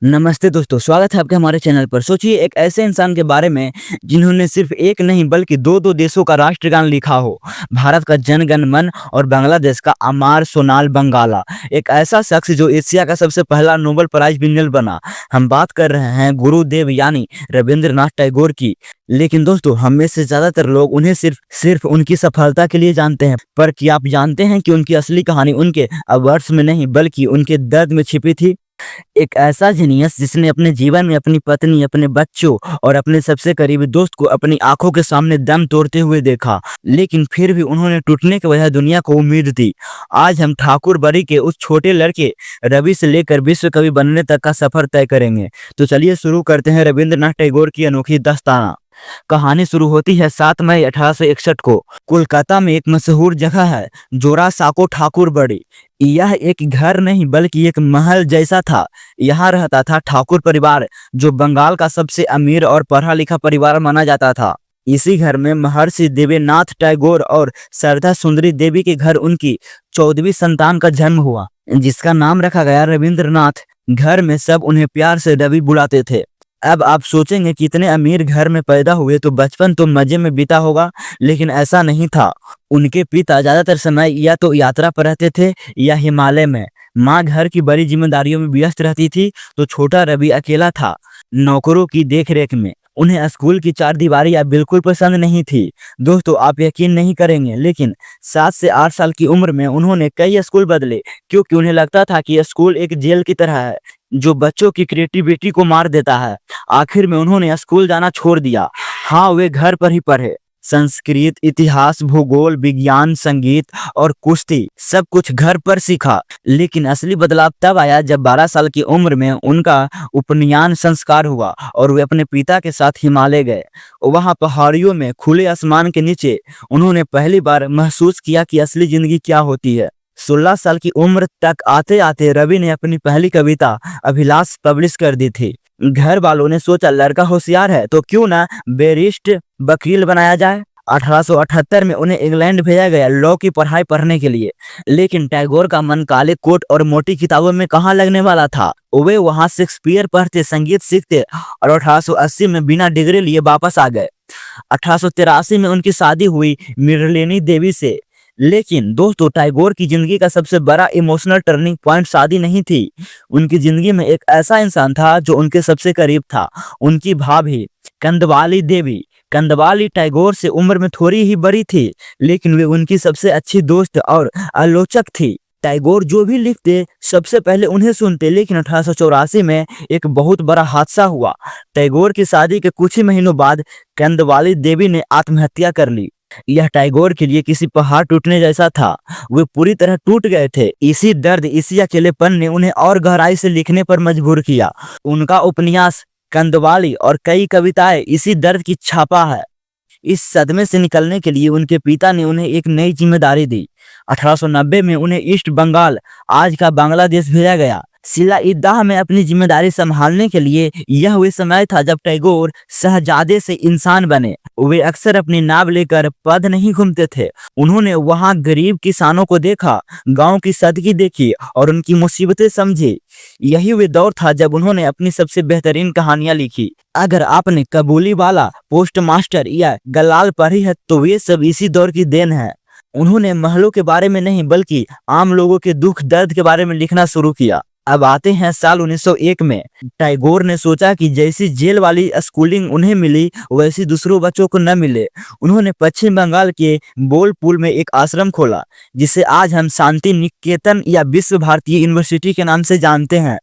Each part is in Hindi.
नमस्ते दोस्तों, स्वागत है आपके हमारे चैनल पर। सोचिए एक ऐसे इंसान के बारे में जिन्होंने सिर्फ एक नहीं बल्कि दो देशों का राष्ट्रगान लिखा हो, भारत का जन गण मन और बांग्लादेश का अमार सोनाल बंगाला। एक ऐसा शख्स जो एशिया का सबसे पहला नोबेल प्राइज विनर बना। हम बात कर रहे हैं गुरुदेव यानी रविंद्रनाथ टैगोर की। लेकिन दोस्तों, हम में से ज्यादातर लोग उन्हें सिर्फ सिर्फ उनकी सफलता के लिए जानते हैं, पर क्या आप जानते हैं कि उनकी असली कहानी उनके अवार्ड्स में नहीं बल्कि उनके दर्द में छिपी थी। एक ऐसा जीनियस जिसने अपने जीवन में अपनी पत्नी, अपने बच्चों और अपने सबसे करीबी दोस्त को अपनी आंखों के सामने दम तोड़ते हुए देखा, लेकिन फिर भी उन्होंने टूटने के बजाय दुनिया को उम्मीद दी। आज हम ठाकुर बड़ी के उस छोटे लड़के रवि से लेकर विश्व कवि बनने तक का सफर तय करेंगे। तो चलिए शुरू करते हैं रविंद्रनाथ टैगोर की अनोखी दास्ताना। कहानी शुरू होती है 7 मई 1861 को। कोलकाता में एक मशहूर जगह है जोरासांको ठाकुर बड़ी। यह एक घर नहीं बल्कि एक महल जैसा था। यहाँ रहता था ठाकुर परिवार, जो बंगाल का सबसे अमीर और पढ़ा लिखा परिवार माना जाता था। इसी घर में महर्षि देवेंद्रनाथ टैगोर और शारदा सुंदरी देवी के घर उनकी 14वीं संतान का जन्म हुआ, जिसका नाम रखा गया रविंद्रनाथ। घर में सब उन्हें प्यार से रवि बुलाते थे। अब आप सोचेंगे कि इतने अमीर घर में पैदा हुए तो बचपन तो मजे में बीता होगा, लेकिन ऐसा नहीं था। उनके पिता ज्यादातर समय या तो यात्रा पर रहते थे या हिमालय में। माँ घर की बड़ी जिम्मेदारियों में व्यस्त रहती थी, तो छोटा रवि अकेला था नौकरों की देखरेख में। उन्हें स्कूल की चारदीवारियां बिल्कुल पसंद नहीं थी। दोस्तों, आप यकीन नहीं करेंगे, लेकिन 7 से 8 साल की उम्र में उन्होंने कई स्कूल बदले, क्योंकि उन्हें लगता था कि स्कूल एक जेल की तरह है जो बच्चों की क्रिएटिविटी को मार देता है। आखिर में उन्होंने स्कूल जाना छोड़ दिया। हाँ, वे घर पर ही पढ़े। संस्कृत, इतिहास, भूगोल, विज्ञान, संगीत और कुश्ती सब कुछ घर पर सीखा। लेकिन असली बदलाव तब आया जब 12 साल की उम्र में उनका उपनयन संस्कार हुआ और वे अपने पिता के साथ हिमालय गए। वहां पहाड़ियों में खुले आसमान के नीचे उन्होंने पहली बार महसूस किया कि असली जिंदगी क्या होती है। 16 साल की उम्र तक आते आते रवि ने अपनी पहली कविता अभिलाष पब्लिश कर दी थी। घर वालों ने सोचा लड़का होशियार है तो क्यों ना बैरिस्टर वकील बनाया जाए। 1878 में उन्हें इंग्लैंड भेजा गया लॉ की पढ़ाई पढ़ने के लिए, लेकिन टैगोर का मन काले कोट और मोटी किताबों में कहाँ लगने वाला था। वे वहां शेक्सपियर पढ़ते, संगीत सीखते और 1880 में बिना डिग्री लिए वापस आ गए। 1883 में उनकी शादी हुई मृणालिनी देवी से। लेकिन दोस्तों, टैगोर की जिंदगी का सबसे बड़ा इमोशनल टर्निंग पॉइंट शादी नहीं थी। उनकी जिंदगी में एक ऐसा इंसान था जो उनके सबसे करीब था, उनकी भाभी कंदवाली देवी। कंदवाली टैगोर से उम्र में थोड़ी ही बड़ी थी, लेकिन वे उनकी सबसे अच्छी दोस्त और आलोचक थी। टैगोर जो भी लिखते सबसे पहले उन्हें सुनते, लेकिन 1884 में एक बहुत बड़ा हादसा हुआ। टैगोर की शादी के कुछ ही महीनों बाद कंदवाली देवी ने आत्महत्या कर ली। यह टैगोर के लिए किसी पहाड़ टूटने जैसा था। वे पूरी तरह टूट गए थे। इसी दर्द, इसी अकेलेपन ने उन्हें और गहराई से लिखने पर मजबूर किया। उनका उपन्यास कंदवाली और कई कविताएं इसी दर्द की छापा है। इस सदमे से निकलने के लिए उनके पिता ने उन्हें एक नई जिम्मेदारी दी। 1890 में उन्हें ईस्ट बंगाल, आज का बांग्लादेश, भेजा गया। सिला ईदगाह में अपनी जिम्मेदारी संभालने के लिए यह वही समय था जब टैगोर शहजादे से इंसान बने। वे अक्सर अपनी नाव लेकर पद नहीं घूमते थे। उन्होंने वहां गरीब किसानों को देखा, गांव की सदगी देखी और उनकी मुसीबतें समझी। यही वे दौर था जब उन्होंने अपनी सबसे बेहतरीन कहानियां लिखी। अगर आपने कबूली वाला, पोस्ट मास्टर या गलाल पढ़ी है तो वे सब इसी दौर की देन है। उन्होंने महलों के बारे में नहीं बल्कि आम लोगों के दुख दर्द के बारे में लिखना शुरू किया। अब आते हैं साल 1901 में। टैगोर ने सोचा कि जैसी जेल वाली स्कूलिंग उन्हें मिली वैसी दूसरों बच्चों को न मिले। उन्होंने पश्चिम बंगाल के बोलपुर में एक आश्रम खोला, जिसे आज हम शांति निकेतन या विश्व भारती यूनिवर्सिटी के नाम से जानते हैं।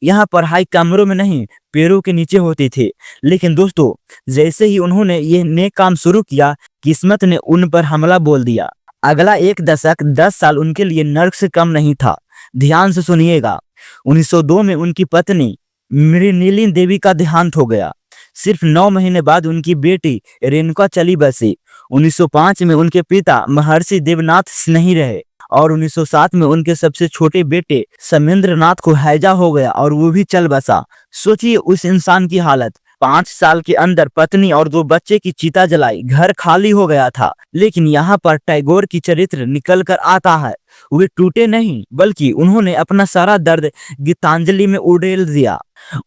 यहाँ पढ़ाई कमरों में नहीं, पेड़ों के नीचे होती थी। लेकिन दोस्तों, जैसे ही उन्होंने ये नेक काम शुरू किया, किस्मत ने उन पर हमला बोल दिया। अगला एक दशक, 10 साल उनके लिए नर्क से कम नहीं था। ध्यान से सुनिएगा। 1902 में उनकी पत्नी मृणालिनी देवी का देहांत हो गया। सिर्फ 9 महीने बाद उनकी बेटी रेणुका चली बसी। 1905 में उनके पिता महर्षि देवनाथ नहीं रहे और 1907 में उनके सबसे छोटे बेटे समेंद्रनाथ को हैजा हो गया और वो भी चल बसा। सोचिए उस इंसान की हालत। 5 साल के अंदर पत्नी और 2 बच्चे की चिता जलाई, घर खाली हो गया था। लेकिन यहाँ पर टैगोर की चरित्र निकल कर आता है। वे टूटे नहीं, बल्कि उन्होंने अपना सारा दर्द गीतांजलि में उड़ेल दिया।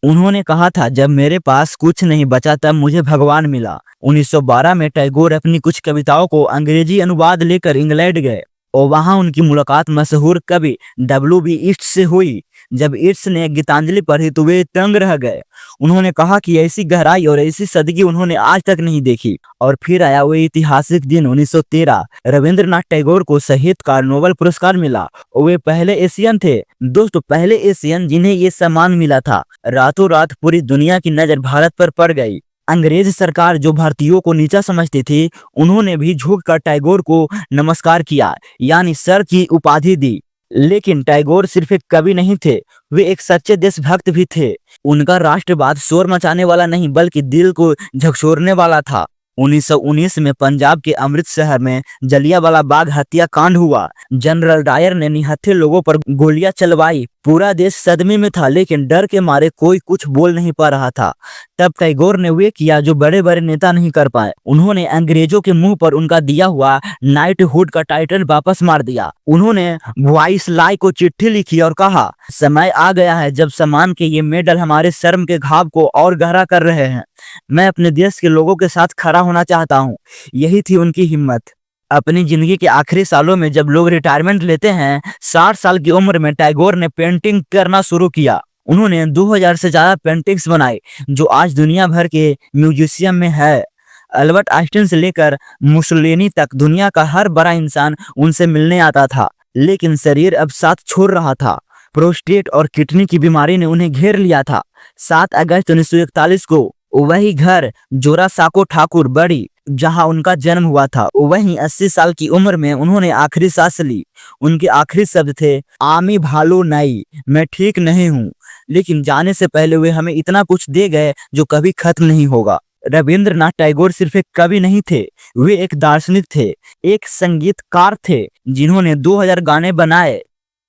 उन्होंने कहा था, जब मेरे पास कुछ नहीं बचा तब मुझे भगवान मिला। 1912 में टैगोर अपनी कुछ कविताओं को अंग्रेजी अनुवाद लेकर इंग्लैंड गए और वहां उनकी मुलाकात मशहूर कवि W.B. ईस्ट से हुई। जब ईस्ट ने गीतांजलि पढ़ी तो वे दंग रह गए। उन्होंने कहा कि ऐसी गहराई और ऐसी सदगी उन्होंने आज तक नहीं देखी। और फिर आया वो ऐतिहासिक दिन 1913। रविंद्रनाथ टैगोर को साहित्यकार नोबेल पुरस्कार मिला और वे पहले एशियन थे, दोस्तों पहले एशियन जिन्हें ये सम्मान मिला था। रातों रात पूरी दुनिया की नजर भारत पर पड़ गई। अंग्रेज सरकार जो भारतीयों को नीचा समझती थी, उन्होंने भी झुककर टैगोर को नमस्कार किया, यानी सर की उपाधि दी। लेकिन टैगोर सिर्फ एक कवि नहीं थे, वे एक सच्चे देशभक्त भी थे। उनका राष्ट्रवाद शोर मचाने वाला नहीं बल्कि दिल को झकझोरने वाला था। 1919 में पंजाब के अमृतसर में जलियांवाला बाग हत्याकांड हुआ। जनरल डायर ने निहत्थे लोगों पर गोलियां चलवाई। पूरा देश सदमे में था, लेकिन डर के मारे कोई कुछ बोल नहीं पा रहा था। तब टैगोर ने वे किया जो बड़े बड़े नेता नहीं कर पाए। उन्होंने अंग्रेजों के मुंह पर उनका दिया हुआ नाइटहुड का टाइटल वापस मार दिया। उन्होंने वाइसराय को चिट्ठी लिखी और कहा, समय आ गया है जब सम्मान के ये मेडल हमारे शर्म के घाव को और गहरा कर रहे हैं। मैं अपने देश के लोगों के साथ खड़ा होना चाहता हूँ। यही थी उनकी हिम्मत। अपनी जिंदगी के आखिरी सालों में जब लोग रिटायरमेंट लेते हैं, 60 साल की उम्र में टैगोर ने पेंटिंग करना शुरू किया। उन्होंने 2000 से ज्यादा पेंटिंग्स बनाई जो आज दुनिया भर के म्यूजियम में है। अल्बर्ट आइंस्टीन से लेकर मुसोलिनी तक दुनिया का हर बड़ा इंसान उनसे मिलने आता था, लेकिन शरीर अब साथ छोड़ रहा था। प्रोस्टेट और किडनी की बीमारी ने उन्हें घेर लिया था। 7 अगस्त 1941 को वही घर जोरासाको ठाकुर बड़ी जहां उनका जन्म हुआ था, वहीं 80 साल की उम्र में उन्होंने आखिरी सांस ली। उनके आखिरी शब्द थे, आमी भालो नाई, मैं ठीक नहीं हूँ। लेकिन जाने से पहले वे हमें इतना कुछ दे गए जो कभी खत्म नहीं होगा। रविंद्रनाथ टैगोर सिर्फ एक कवि नहीं थे, वे एक दार्शनिक थे, एक संगीतकार थे जिन्होंने 2000 गाने बनाए।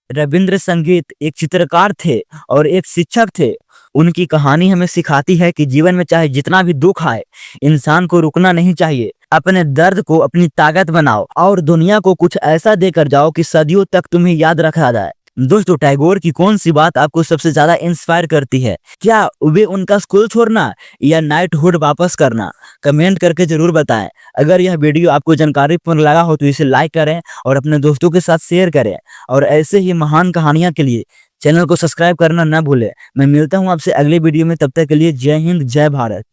रविंद्र संगीत एक चित्रकार थे और एक शिक्षक थे। उनकी कहानी हमें सिखाती है कि जीवन में चाहे जितना भी दुख आए, इंसान को रुकना नहीं चाहिए। अपने दर्द को अपनी ताकत बनाओ और दुनिया को कुछ ऐसा देकर जाओ कि सदियों तक तुम्हें याद रखा जाए। दोस्तों, टैगोर की कौन सी बात आपको सबसे ज्यादा इंस्पायर करती है? क्या वे उनका स्कूल छोड़ना या नाइटहुड वापस करना? कमेंट करके जरूर बताएं। अगर यह वीडियो आपको जानकारीपूर्ण लगा हो तो इसे लाइक करें और अपने दोस्तों के साथ शेयर करें। और ऐसे ही महान कहानियां के लिए चैनल को सब्सक्राइब करना ना भूलें। मैं मिलता हूं आपसे अगले वीडियो में, तब तक के लिए जय हिंद, जय भारत।